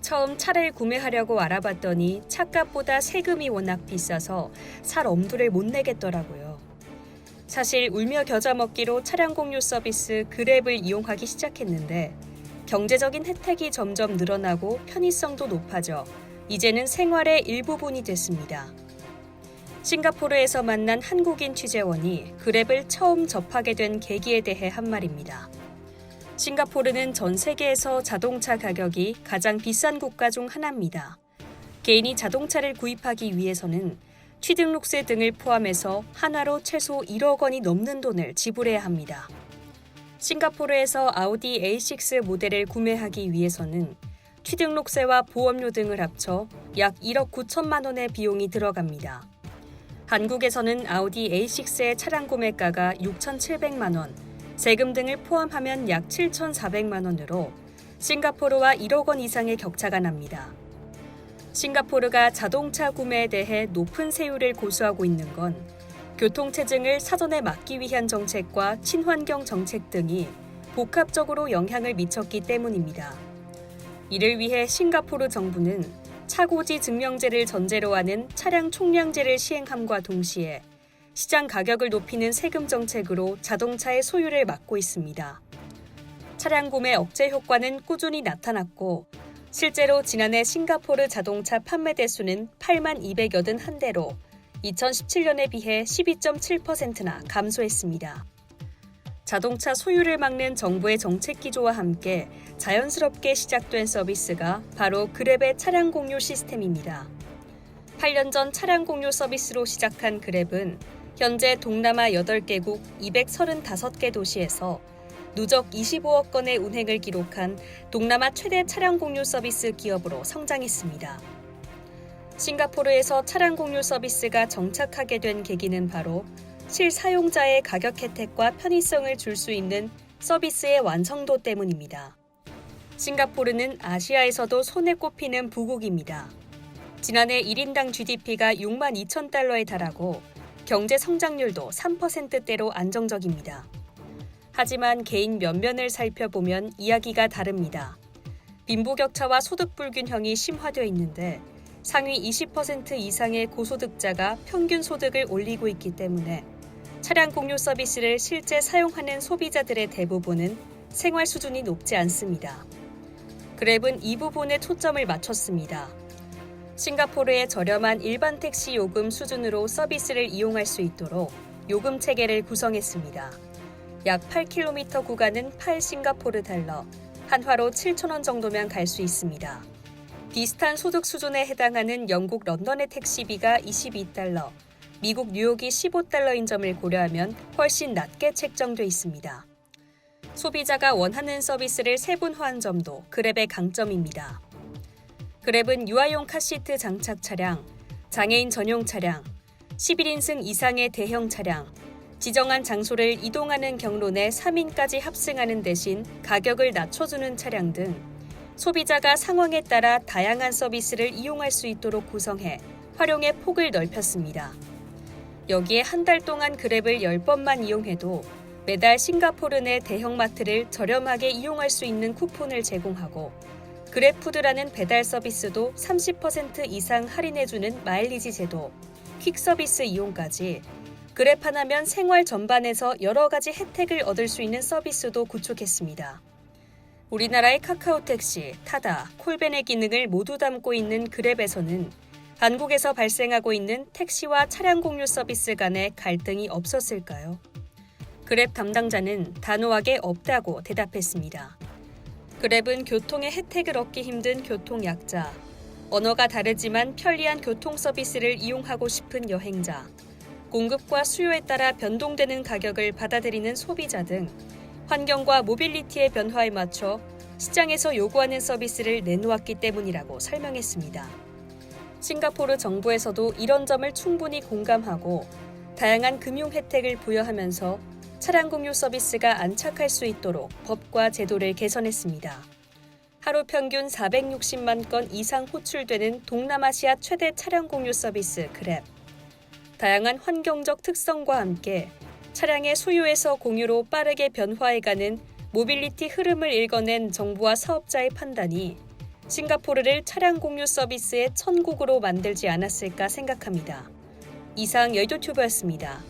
처음 차를 구매하려고 알아봤더니 차값보다 세금이 워낙 비싸서 살 엄두를 못 내겠더라고요. 사실 울며 겨자 먹기로 차량 공유 서비스 그랩을 이용하기 시작했는데 경제적인 혜택이 점점 늘어나고 편의성도 높아져 이제는 생활의 일부분이 됐습니다. 싱가포르에서 만난 한국인 취재원이 그랩을 처음 접하게 된 계기에 대해 한 말입니다. 싱가포르는 전 세계에서 자동차 가격이 가장 비싼 국가 중 하나입니다. 개인이 자동차를 구입하기 위해서는 취등록세 등을 포함해서 한화로 최소 1억 원이 넘는 돈을 지불해야 합니다. 싱가포르에서 아우디 A6 모델을 구매하기 위해서는 취등록세와 보험료 등을 합쳐 약 1억 9천만 원의 비용이 들어갑니다. 한국에서는 아우디 A6의 차량 구매가가 6,700만 원, 세금 등을 포함하면 약 7,400만 원으로 싱가포르와 1억 원 이상의 격차가 납니다. 싱가포르가 자동차 구매에 대해 높은 세율을 고수하고 있는 건 교통체증을 사전에 막기 위한 정책과 친환경 정책 등이 복합적으로 영향을 미쳤기 때문입니다. 이를 위해 싱가포르 정부는 차고지 증명제를 전제로 하는 차량 총량제를 시행함과 동시에 시장 가격을 높이는 세금 정책으로 자동차의 소유를 막고 있습니다. 차량 구매 억제 효과는 꾸준히 나타났고 실제로 지난해 싱가포르 자동차 판매 대수는 8만 281대로 2017년에 비해 12.7%나 감소했습니다. 자동차 소유를 막는 정부의 정책 기조와 함께 자연스럽게 시작된 서비스가 바로 그랩의 차량 공유 시스템입니다. 8년 전 차량 공유 서비스로 시작한 그랩은 현재 동남아 8개국 235개 도시에서 누적 25억 건의 운행을 기록한 동남아 최대 차량 공유 서비스 기업으로 성장했습니다. 싱가포르에서 차량 공유 서비스가 정착하게 된 계기는 바로 실사용자의 가격 혜택과 편의성을 줄 수 있는 서비스의 완성도 때문입니다. 싱가포르는 아시아에서도 손에 꼽히는 부국입니다. 지난해 1인당 GDP가 6만 2천 달러에 달하고 경제 성장률도 3%대로 안정적입니다. 하지만 개인 면면을 살펴보면 이야기가 다릅니다. 빈부격차와 소득 불균형이 심화되어 있는데 상위 20% 이상의 고소득자가 평균 소득을 올리고 있기 때문에 차량 공유 서비스를 실제 사용하는 소비자들의 대부분은 생활 수준이 높지 않습니다. 그랩은 이 부분에 초점을 맞췄습니다. 싱가포르의 저렴한 일반 택시 요금 수준으로 서비스를 이용할 수 있도록 요금 체계를 구성했습니다. 약 8km 구간은 8싱가포르 달러, 한화로 7,000원 정도면 갈 수 있습니다. 비슷한 소득 수준에 해당하는 영국 런던의 택시비가 22달러, 미국 뉴욕이 15달러인 점을 고려하면 훨씬 낮게 책정돼 있습니다. 소비자가 원하는 서비스를 세분화한 점도 그랩의 강점입니다. 그랩은 유아용 카시트 장착 차량, 장애인 전용 차량, 11인승 이상의 대형 차량, 지정한 장소를 이동하는 경로 내 3인까지 합승하는 대신 가격을 낮춰주는 차량 등 소비자가 상황에 따라 다양한 서비스를 이용할 수 있도록 구성해 활용의 폭을 넓혔습니다. 여기에 한 달 동안 그랩을 10번만 이용해도 매달 싱가포르 내 대형마트를 저렴하게 이용할 수 있는 쿠폰을 제공하고 그랩푸드라는 배달 서비스도 30% 이상 할인해주는 마일리지 제도, 퀵 서비스 이용까지 그랩 하나면 생활 전반에서 여러 가지 혜택을 얻을 수 있는 서비스도 구축했습니다. 우리나라의 카카오택시, 타다, 콜벤의 기능을 모두 담고 있는 그랩에서는 한국에서 발생하고 있는 택시와 차량 공유 서비스 간의 갈등이 없었을까요? 그랩 담당자는 단호하게 없다고 대답했습니다. 그랩은 교통의 혜택을 얻기 힘든 교통약자, 언어가 다르지만 편리한 교통 서비스를 이용하고 싶은 여행자, 공급과 수요에 따라 변동되는 가격을 받아들이는 소비자 등 환경과 모빌리티의 변화에 맞춰 시장에서 요구하는 서비스를 내놓았기 때문이라고 설명했습니다. 싱가포르 정부에서도 이런 점을 충분히 공감하고 다양한 금융 혜택을 부여하면서 차량 공유 서비스가 안착할 수 있도록 법과 제도를 개선했습니다. 하루 평균 460만 건 이상 호출되는 동남아시아 최대 차량 공유 서비스 그랩. 다양한 환경적 특성과 함께 차량의 소유에서 공유로 빠르게 변화해가는 모빌리티 흐름을 읽어낸 정부와 사업자의 판단이 싱가포르를 차량 공유 서비스의 천국으로 만들지 않았을까 생각합니다. 이상 여의도튜브였습니다.